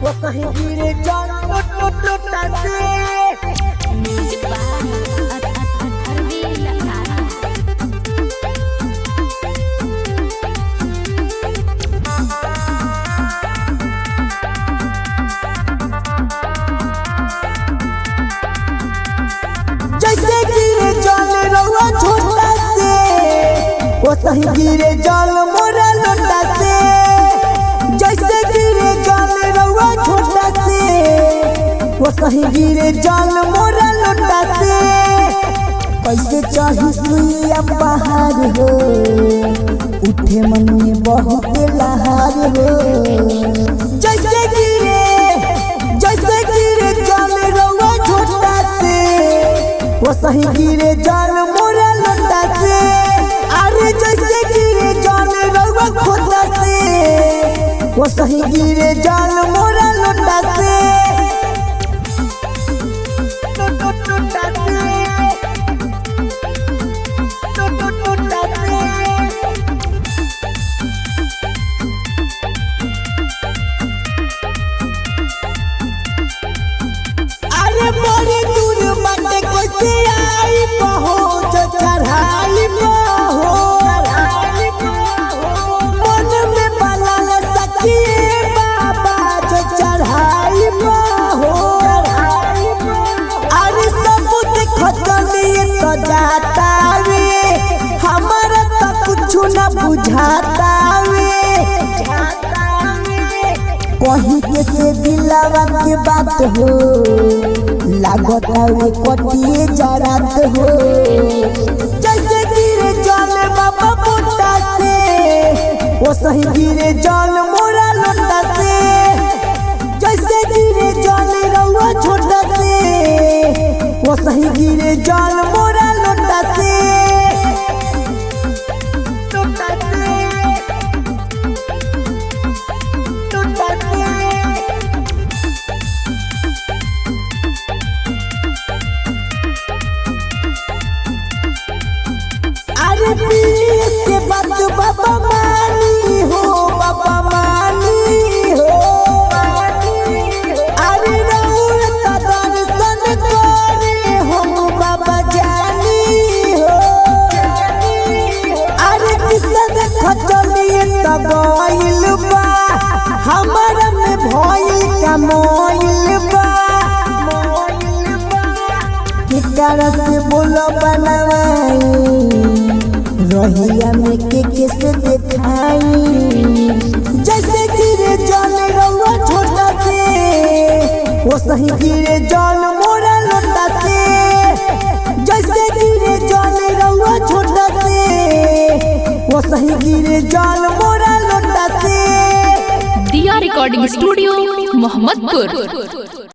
वो कहीं गिरे जान लोटा से म्यूजिक जैसे गिरे जान रउआ छोटा से वो सही गिरे जान मोरा लोटा से जैसे गिरे जान रउआ छोटा से वो सही गिरे जान मोरा लोटा से कैसे चाही सुइया पहाड़ हो उठे मन में बहुत लहार हो जैसे गिरे जान रउआ छोटा से वो सही गिरे जान मोरा लोटा से अरे जैसे गिरे जान रउआ खोटा से वो सही गिरे जान मोरा लोटा से अरे बड़ी दूर बाटे कैसे आई पहुंच चढ़ाई मन में बलल सखिए बाबा जो चढ़ाई अरे सब देखलिए तो जाता वे हमारा तो कुछ न बुझाता वे कहीं के से दिलावा के बात हो लागत वे कटिए जरात हो जैसे गिरे जान बाबा मोटा से वो सही गिरे जान मोरा लोटा से जैसे गिरे जान रउआ छोटा से वो सही गिरे जान मोरा लोटा से अरे पीर के बात बाबा मानी हो बाबा मानी हो अरे रउआ का दर्शन करे हम बाबा जानी हो अरे किसन खचलिए तब गइल बा हमारा में भइल का मोइल बा किकरा से बोलो बनवाई रहिया में के कैसे दिखाई जैसे गिरे जान रउआ छोटा से वो सही गिरे जान मोरा लोटा से जैसे गिरे जान रउआ छोटा से वो सही गिरे जान मोरा लोटा से दिया रिकॉर्डिंग स्टूडियो मोहम्मदपुर।